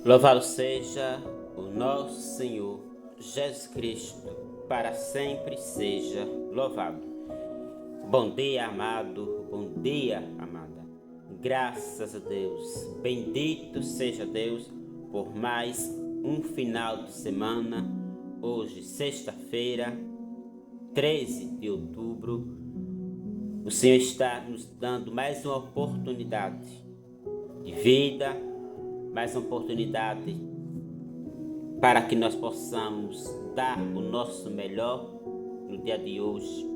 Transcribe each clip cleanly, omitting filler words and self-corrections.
Louvado seja o nosso Senhor Jesus Cristo, para sempre seja louvado. Bom dia, amado, bom dia, amada. Graças a Deus, bendito seja Deus por mais um final de semana. Hoje, sexta-feira, 13 de outubro, o Senhor está nos dando mais uma oportunidade de vida, mais uma oportunidade para que nós possamos dar o nosso melhor no dia de hoje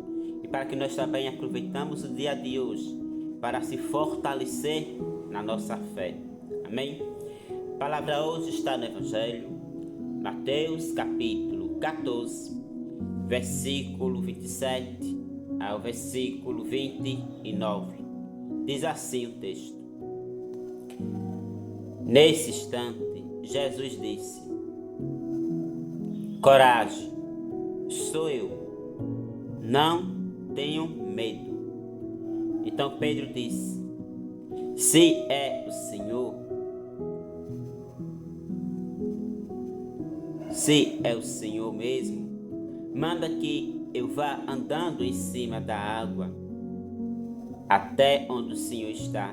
e para que nós também aproveitamos o dia de hoje para se fortalecer na nossa fé. Amém? A palavra hoje está no Evangelho, Mateus capítulo 14, versículo 27 ao versículo 29. Diz assim o texto: Nesse instante, Jesus disse: Coragem, sou eu, não tenham medo. Então Pedro disse: Se é o Senhor, se é o Senhor mesmo, manda que eu vá andando em cima da água até onde o Senhor está.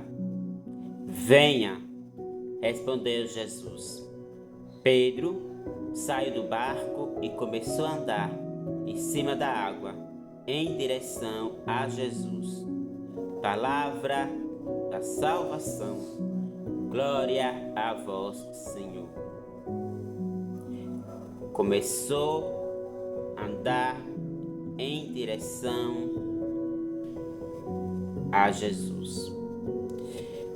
Venha, respondeu Jesus. Pedro saiu do barco e começou a andar em cima da água, em direção a Jesus. Palavra da salvação. Glória a vós, Senhor. Começou a andar em direção a Jesus.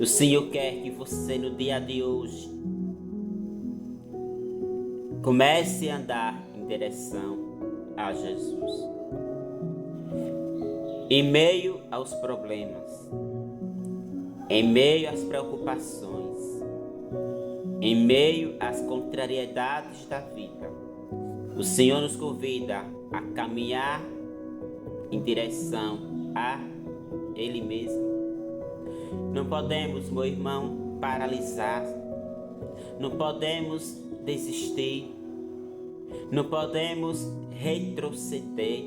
O Senhor quer que você no dia de hoje comece a andar em direção a Jesus. Em meio aos problemas, em meio às preocupações, em meio às contrariedades da vida, o Senhor nos convida a caminhar em direção a Ele mesmo. Não podemos, meu irmão, paralisar. Não podemos desistir. Não podemos retroceder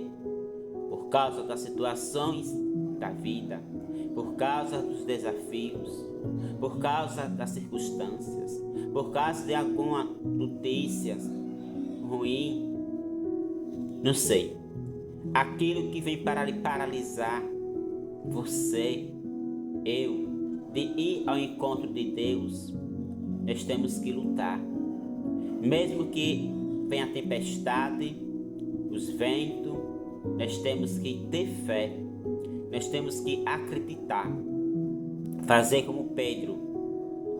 por causa das situações da vida, por causa dos desafios, por causa das circunstâncias, por causa de alguma notícia ruim. Não sei. Aquilo que vem para lhe paralisar você, eu, de ir ao encontro de Deus, nós temos que lutar. Mesmo que venha a tempestade, os ventos, nós temos que ter fé, nós temos que acreditar, fazer como Pedro,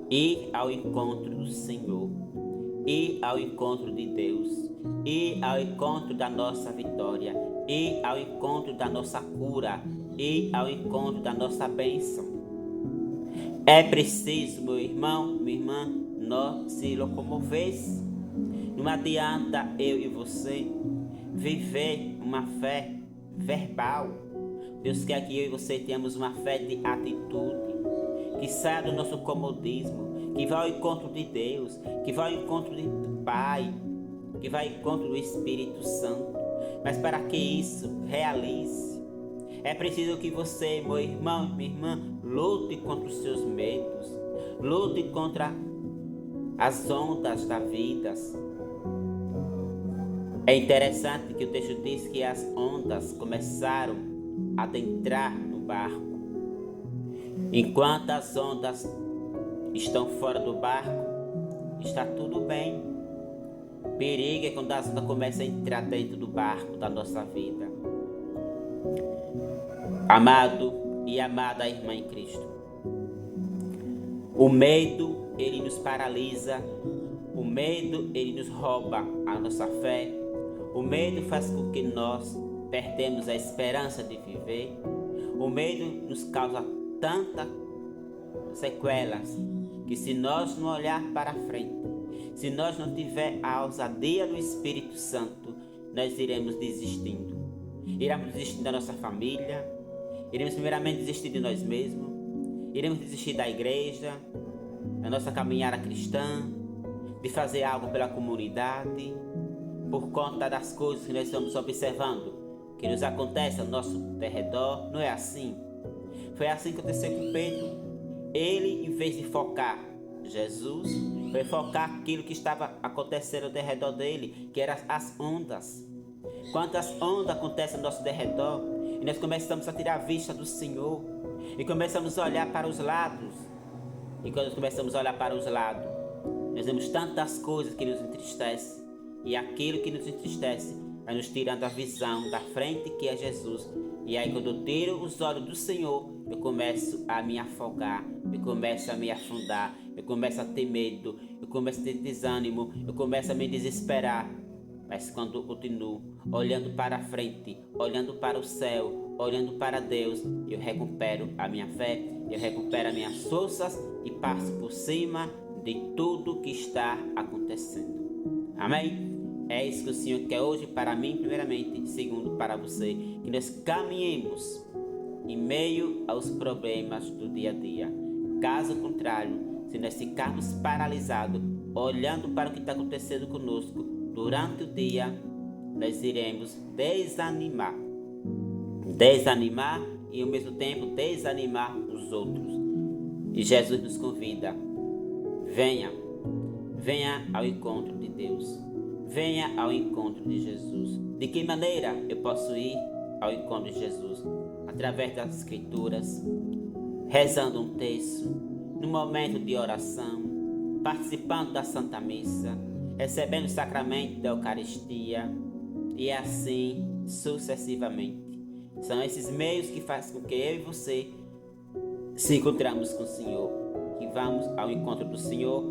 ir ao encontro do Senhor, ir ao encontro de Deus, ir ao encontro da nossa vitória, ir ao encontro da nossa cura, ir ao encontro da nossa bênção. É preciso, meu irmão, minha irmã, nós se locomover. Não adianta eu e você viver uma fé verbal. Deus quer que eu e você tenhamos uma fé de atitude, que saia do nosso comodismo, que vá ao encontro de Deus, que vá ao encontro do Pai, que vá ao encontro do Espírito Santo. Mas para que isso realize, é preciso que você, meu irmão, minha irmã, lute contra os seus medos, lute contra as ondas da vida. É interessante que o texto diz que as ondas começaram a adentrar no barco. Enquanto as ondas estão fora do barco, está tudo bem. Perigo é quando as ondas começam a entrar dentro do barco da nossa vida. Amado e amada irmã em Cristo, o medo, ele nos paralisa. O medo, ele nos rouba a nossa fé. O medo faz com que nós perdemos a esperança de viver. O medo nos causa tantas sequelas que, se nós não olhar para frente, se nós não tiver a ousadia do Espírito Santo, nós iremos desistindo. Iremos desistir da nossa família, iremos primeiramente desistir de nós mesmos, iremos desistir da igreja, da nossa caminhada cristã, de fazer algo pela comunidade, por conta das coisas que nós estamos observando, que nos acontecem ao nosso derredor. Não é assim? Foi assim que aconteceu com Pedro. Ele, em vez de focar Jesus, foi focar aquilo que estava acontecendo ao derredor dele, que eram as ondas. Quantas ondas acontecem ao nosso derredor, e nós começamos a tirar a vista do Senhor, e começamos a olhar para os lados. E quando começamos a olhar para os lados, nós vemos tantas coisas que nos entristecem, e aquilo que nos entristece vai nos tirando a visão da frente, que é Jesus. E aí, quando eu tiro os olhos do Senhor, eu começo a me afogar, eu começo a me afundar, eu começo a ter medo, eu começo a ter desânimo, eu começo a me desesperar. Mas quando eu continuo olhando para a frente, olhando para o céu, olhando para Deus, eu recupero a minha fé, eu recupero as minhas forças e passo por cima de tudo que está acontecendo. Amém? É isso que o Senhor quer hoje para mim, primeiramente, segundo para você, que nós caminhemos em meio aos problemas do dia a dia. Caso contrário, se nós ficarmos paralisados, olhando para o que está acontecendo conosco durante o dia, nós iremos desanimar e ao mesmo tempo desanimar os outros. E Jesus nos convida: venha ao encontro de Deus, venha ao encontro de Jesus. De que maneira eu posso ir ao encontro de Jesus? Através das Escrituras, rezando um texto, no momento de oração, participando da Santa Missa, recebendo o sacramento da Eucaristia e assim sucessivamente. São esses meios que fazem com que eu e você se encontramos com o Senhor, que vamos ao encontro do Senhor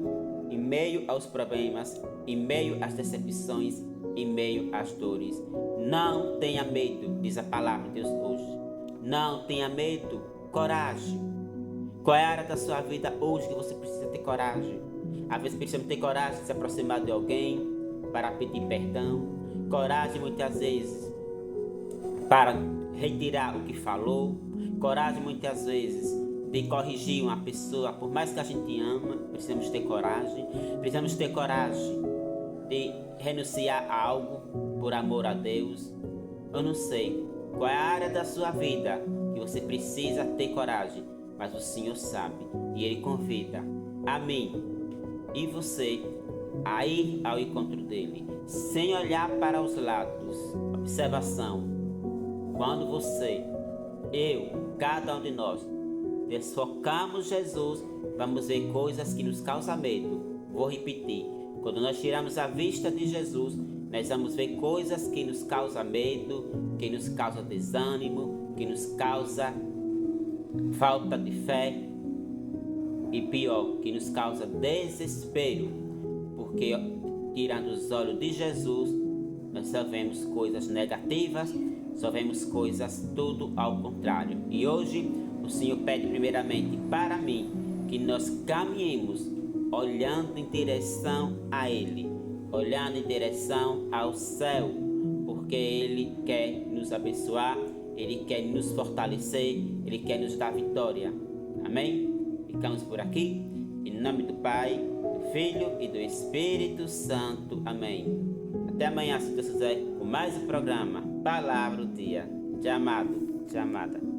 em meio aos problemas, em meio às decepções, em meio às dores. Não tenha medo, diz a palavra de Deus hoje. Não tenha medo, coragem. Qual é a área da sua vida hoje que você precisa ter coragem? Às vezes precisamos ter coragem de se aproximar de alguém para pedir perdão. Coragem muitas vezes para retirar o que falou. Coragem muitas vezes de corrigir uma pessoa. Por mais que a gente ama, precisamos ter coragem. Precisamos ter coragem de renunciar a algo por amor a Deus. Eu não sei qual é a área da sua vida que você precisa ter coragem, mas o Senhor sabe e Ele convida a mim e você a ir ao encontro dele, sem olhar para os lados. Observação: quando você, eu, cada um de nós desfocamos Jesus, vamos ver coisas que nos causam medo. Vou repetir: quando nós tiramos a vista de Jesus, nós vamos ver coisas que nos causam medo, que nos causam desânimo, que nos causa falta de fé e pior, que nos causa desespero, porque tirando os olhos de Jesus, nós só vemos coisas negativas, só vemos coisas tudo ao contrário. E hoje o Senhor pede primeiramente para mim que nós caminhemos olhando em direção a Ele, olhando em direção ao céu, porque Ele quer nos abençoar, Ele quer nos fortalecer, Ele quer nos dar vitória. Amém? Ficamos por aqui, em nome do Pai, do Filho e do Espírito Santo. Amém. Até amanhã, se Deus quiser, com mais um programa Palavra do Dia. Te amado, te amada.